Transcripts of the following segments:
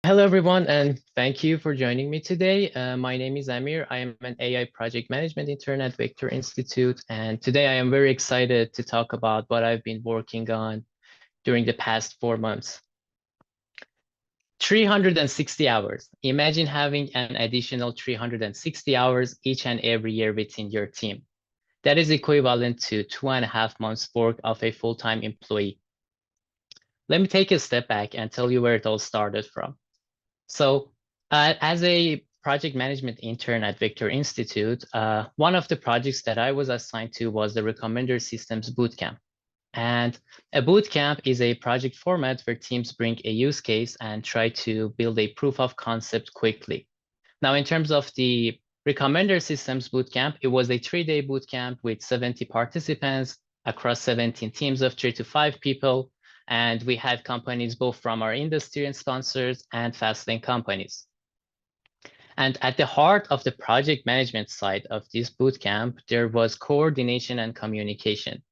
Hello, everyone, and thank you for joining me today. My name is Amir. I am an AI project management intern at Vector Institute, and today I am very excited to talk about what I've been working on during the past 4 months. 360 hours. Imagine having an additional 360 hours each and every year within your team. That is equivalent to 2.5 months' work of a full-time employee. Let me take a step back and tell you where it all started from. So, as a project management intern at Victor Institute, one of the projects that I was assigned to was the Recommender Systems Bootcamp. And a bootcamp is a project format where teams bring a use case and try to build a proof of concept quickly. Now, in terms of the Recommender Systems Bootcamp, it was a 3-day bootcamp with 70 participants across 17 teams of 3 to 5 people. And we had companies both from our industry and sponsors and fast-lane companies. And at the heart of the project management side of this bootcamp, there was coordination and communication.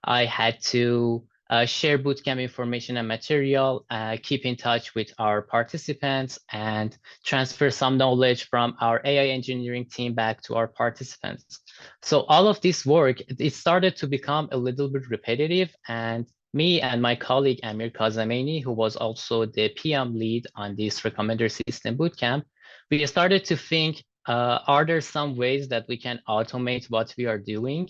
I had to share bootcamp information and material, keep in touch with our participants, and transfer some knowledge from our AI engineering team back to our participants. So all of this work, it started to become a little bit repetitive, and me and my colleague Amir, who was also the PM lead on this Recommender System Bootcamp, we started to think, are there some ways that we can automate what we are doing?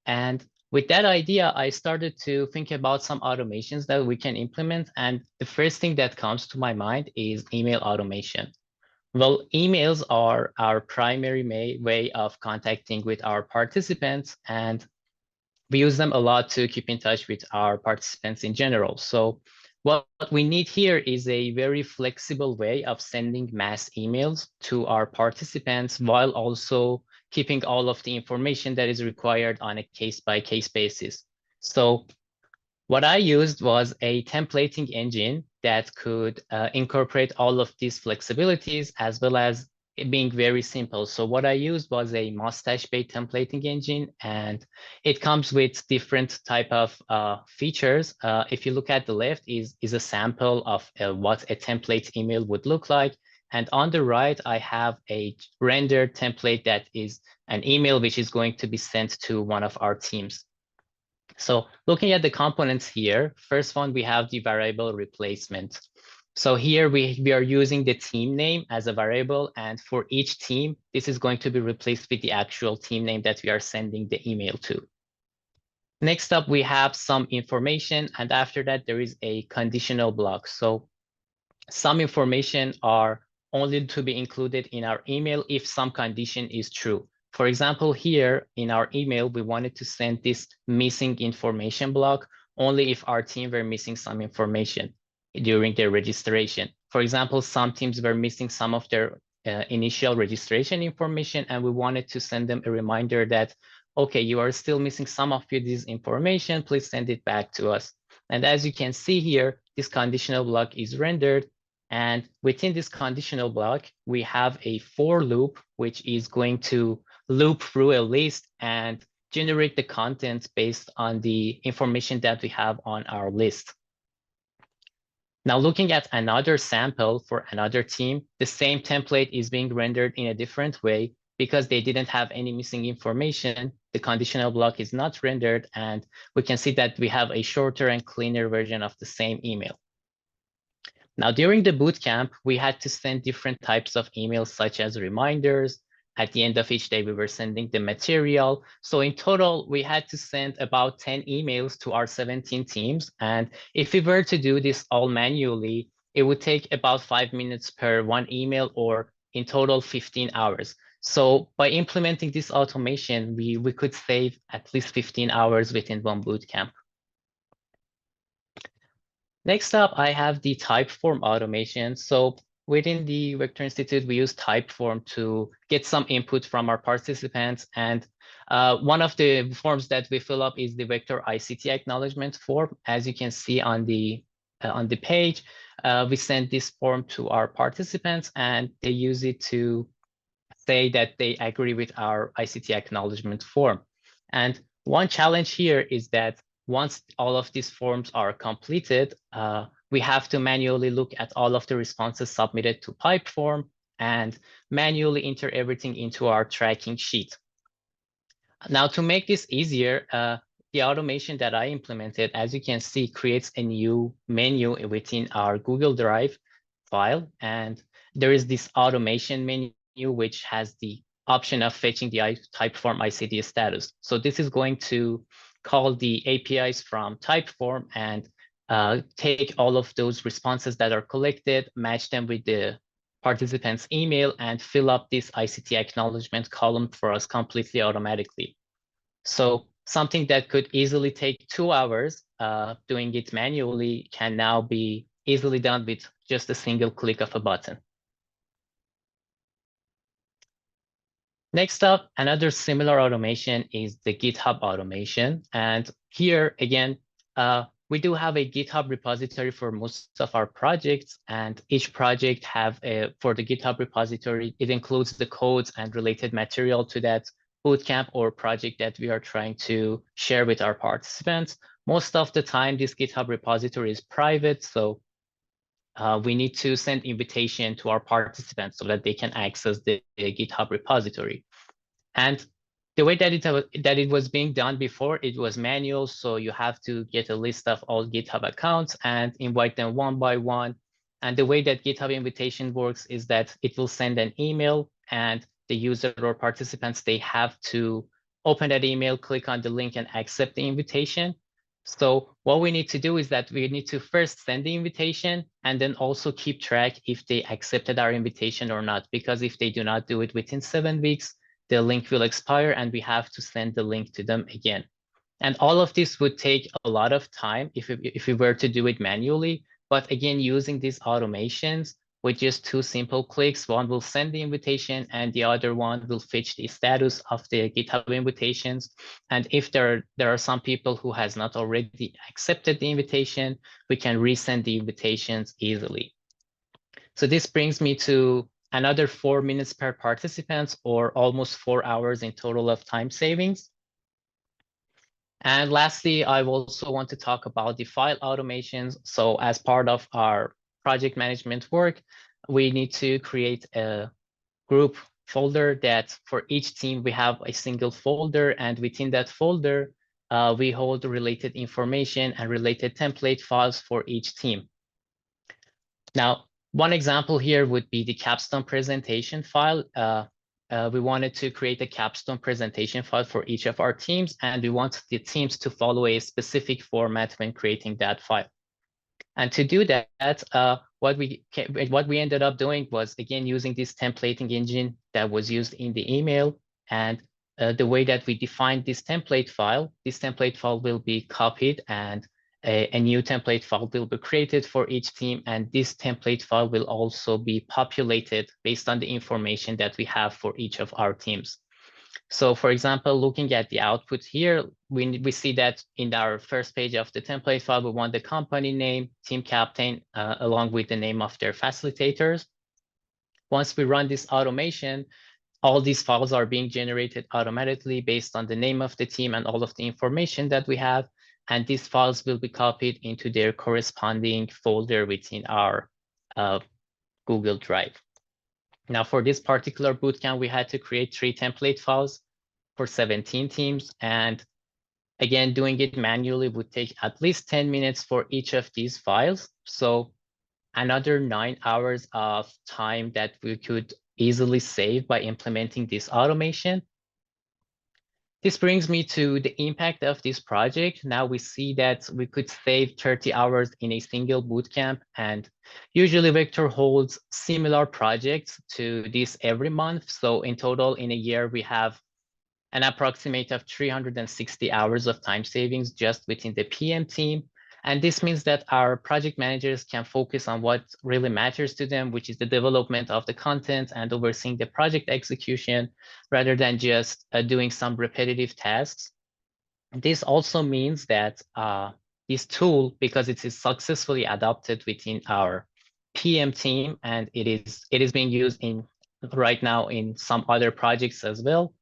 And with that idea, I started to think about some automations that we can implement. And the first thing that comes to my mind is email automation. Well, emails are our primary way of contacting with our participants, and we use them a lot to keep in touch with our participants in general. So what we need here is a very flexible way of sending mass emails to our participants while also keeping all of the information that is required on a case-by-case basis. So what I used was a templating engine that could incorporate all of these flexibilities as well as it being very simple. So what I used was a mustache-based templating engine, and it comes with different type of features. If you look at the left is a sample of what a template email would look like. And on the right, I have a rendered template that is an email which is going to be sent to one of our teams. So looking at the components here, first one, we have the variable replacement. So here we are using the team name as a variable, and for each team, this is going to be replaced with the actual team name that we are sending the email to. Next up, we have some information, and after that, there is a conditional block. So some information are only to be included in our email if some condition is true. For example, here in our email, we wanted to send this missing information block only if our team were missing some information during their registration. For example, some teams were missing some of their initial registration information, and we wanted to send them a reminder that, okay, you are still missing some of this information, please send it back to us. And as you can see here, this conditional block is rendered. And within this conditional block, we have a for loop, which is going to loop through a list and generate the content based on the information that we have on our list. Now, looking at another sample for another team, the same template is being rendered in a different way because they didn't have any missing information. The conditional block is not rendered, and we can see that we have a shorter and cleaner version of the same email. Now, during the bootcamp, we had to send different types of emails, such as reminders. At the end of each day, we were sending the material. So in total, we had to send about 10 emails to our 17 teams. And if we were to do this all manually, it would take about 5 minutes per one email, or in total 15 hours. So by implementing this automation, we could save at least 15 hours within one bootcamp. Next up, I have the Typeform automation. So within the Vector Institute, we use Typeform to get some input from our participants. And one of the forms that we fill up is the Vector ICT acknowledgement form. As you can see on the page, we send this form to our participants, and they use it to say that they agree with our ICT acknowledgement form. And one challenge here is that once all of these forms are completed, we have to manually look at all of the responses submitted to Pipeform and manually enter everything into our tracking sheet. Now, to make this easier, the automation that I implemented, as you can see, creates a new menu within our Google Drive file. And there is this automation menu, which has the option of fetching the Typeform ICD status. So this is going to call the APIs from Typeform and take all of those responses that are collected, match them with the participant's email, and fill up this ICT acknowledgement column for us completely automatically. So something that could easily take 2 hours, doing it manually, can now be easily done with just a single click of a button. Next up, another similar automation is the GitHub automation. And here again, we do have a GitHub repository for most of our projects, and each project have for the GitHub repository, it includes the codes and related material to that bootcamp or project that we are trying to share with our participants. Most of the time, this GitHub repository is private, so we need to send invitation to our participants so that they can access the GitHub repository. And the way that it was being done before, it was manual. So you have to get a list of all GitHub accounts and invite them one by one. And the way that GitHub invitation works is that it will send an email, and the user or participants, they have to open that email, click on the link, and accept the invitation. So what we need to do is that we need to first send the invitation and then also keep track if they accepted our invitation or not, because if they do not do it within 7 weeks, the link will expire and we have to send the link to them again. And all of this would take a lot of time if we were to do it manually. But again, using these automations with just 2 simple clicks, one will send the invitation and the other one will fetch the status of the GitHub invitations. And if there are some people who has not already accepted the invitation, we can resend the invitations easily. So this brings me to another 4 minutes per participant, or almost 4 hours in total of time savings. And lastly, I also want to talk about the file automations. So as part of our project management work, we need to create a group folder that for each team, we have a single folder. And within that folder, we hold related information and related template files for each team. Now, one example here would be the capstone presentation file. We wanted to create a capstone presentation file for each of our teams, and we want the teams to follow a specific format when creating that file. And to do that, what we ended up doing was, again, using this templating engine that was used in the email. And the way that we defined this template file will be copied, and a new template file will be created for each team. And this template file will also be populated based on the information that we have for each of our teams. So for example, looking at the output here, we see that in our first page of the template file, we want the company name, team captain, along with the name of their facilitators. Once we run this automation, all these files are being generated automatically based on the name of the team and all of the information that we have. And these files will be copied into their corresponding folder within our Google Drive. Now, for this particular bootcamp, we had to create 3 template files for 17 teams. And again, doing it manually would take at least 10 minutes for each of these files. So another 9 hours of time that we could easily save by implementing this automation. This brings me to the impact of this project. Now we see that we could save 30 hours in a single bootcamp, and usually Vector holds similar projects to this every month. So in total, in a year, we have an approximate of 360 hours of time savings just within the PM team. And this means that our project managers can focus on what really matters to them, which is the development of the content and overseeing the project execution, rather than just doing some repetitive tasks. This also means that this tool, because it is successfully adopted within our PM team, and it is being used right now in some other projects as well,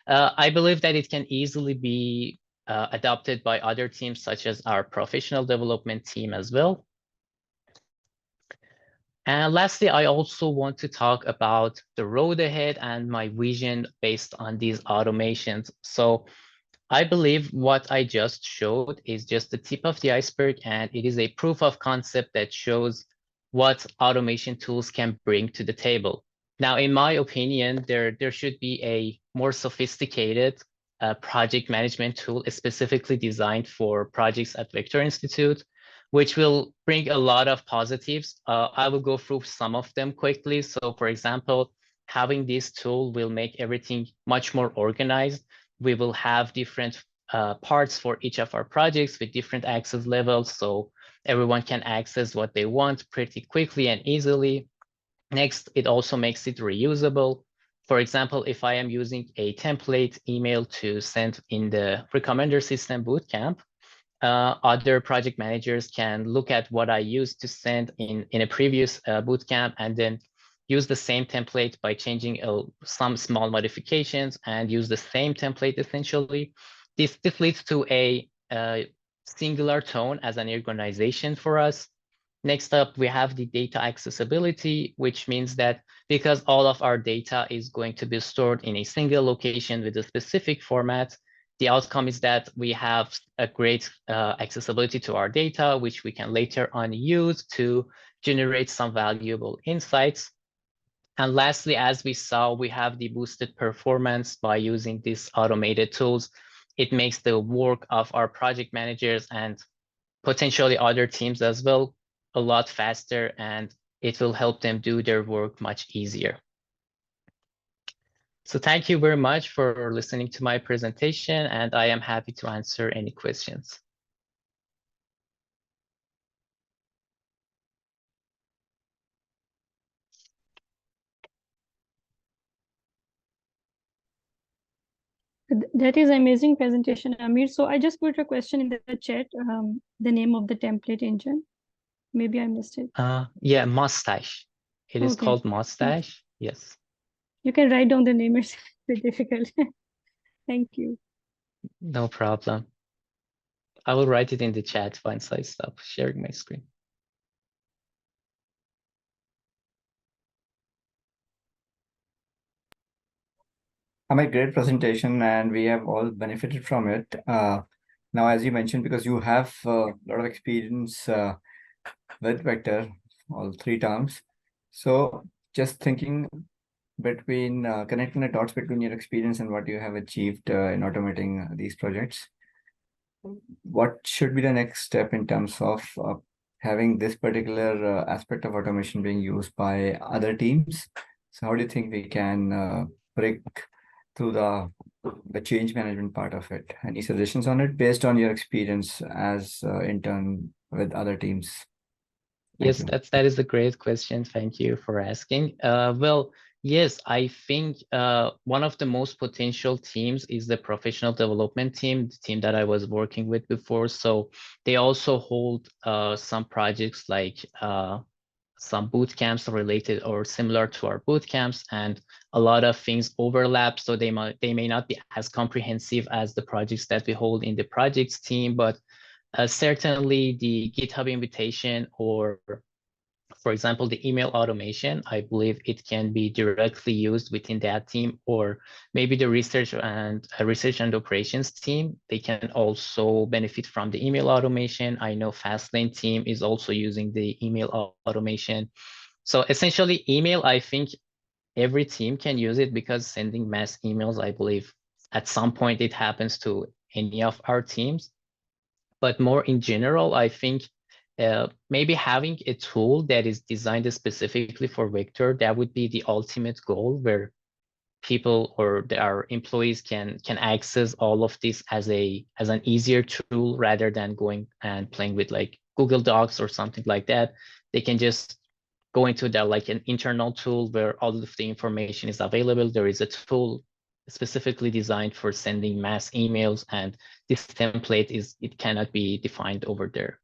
I believe that it can easily be adopted by other teams, such as our professional development team as well. And lastly, I also want to talk about the road ahead and my vision based on these automations. So I believe what I just showed is just the tip of the iceberg, and it is a proof of concept that shows what automation tools can bring to the table. Now, in my opinion, there should be a more sophisticated project management tool specifically designed for projects at Vector Institute, which will bring a lot of positives. I will go through some of them quickly. So, for example, having this tool will make everything much more organized. We will have different parts for each of our projects with different access levels, so everyone can access what they want pretty quickly and easily. Next, it also makes it reusable. For example, if I am using a template email to send in the Recommender System Bootcamp, other project managers can look at what I used to send in a previous bootcamp and then use the same template by changing some small modifications and use the same template essentially. This leads to a singular tone as an organization for us. Next up, we have the data accessibility, which means that because all of our data is going to be stored in a single location with a specific format, the outcome is that we have a great accessibility to our data, which we can later on use to generate some valuable insights. And lastly, as we saw, we have the boosted performance by using these automated tools. It makes the work of our project managers and potentially other teams as well a lot faster, and it will help them do their work much easier. So thank you very much for listening to my presentation, and I am happy to answer any questions. That is amazing presentation, Amir. So I just put a question in the chat, the name of the template engine. Maybe I missed it. Yeah, Mustache. It is Okay. called Mustache. Yes. You can write down the name, it's a bit difficult. Thank you. No problem. I will write it in the chat once I stop sharing my screen. A great presentation, and we have all benefited from it. Now, as you mentioned, because you have a lot of experience with Vector, all 3 terms. So just thinking between connecting the dots between your experience and what you have achieved in automating these projects, what should be the next step in terms of having this particular aspect of automation being used by other teams? So how do you think we can break through the change management part of it? Any suggestions on it based on your experience as intern with other teams? Yes, that is a great question. Thank you for asking. Well, yes, I think one of the most potential teams is the professional development team, the team that I was working with before. So they also hold some projects like some boot camps related or similar to our boot camps, and a lot of things overlap. So they may not be as comprehensive as the projects that we hold in the projects team, but certainly the GitHub invitation or, for example, the email automation, I believe it can be directly used within that team, or maybe the research and operations team. They can also benefit from the email automation. I know Fastlane team is also using the email automation. So essentially, email, I think every team can use it because sending mass emails, I believe, at some point it happens to any of our teams. But more in general, I think maybe having a tool that is designed specifically for Vector, that would be the ultimate goal, where people or our employees can access all of this as an easier tool rather than going and playing with like Google Docs or something like that. They can just go into the like an internal tool where all of the information is available. There is a tool specifically designed for sending mass emails, and this template it cannot be defined over there.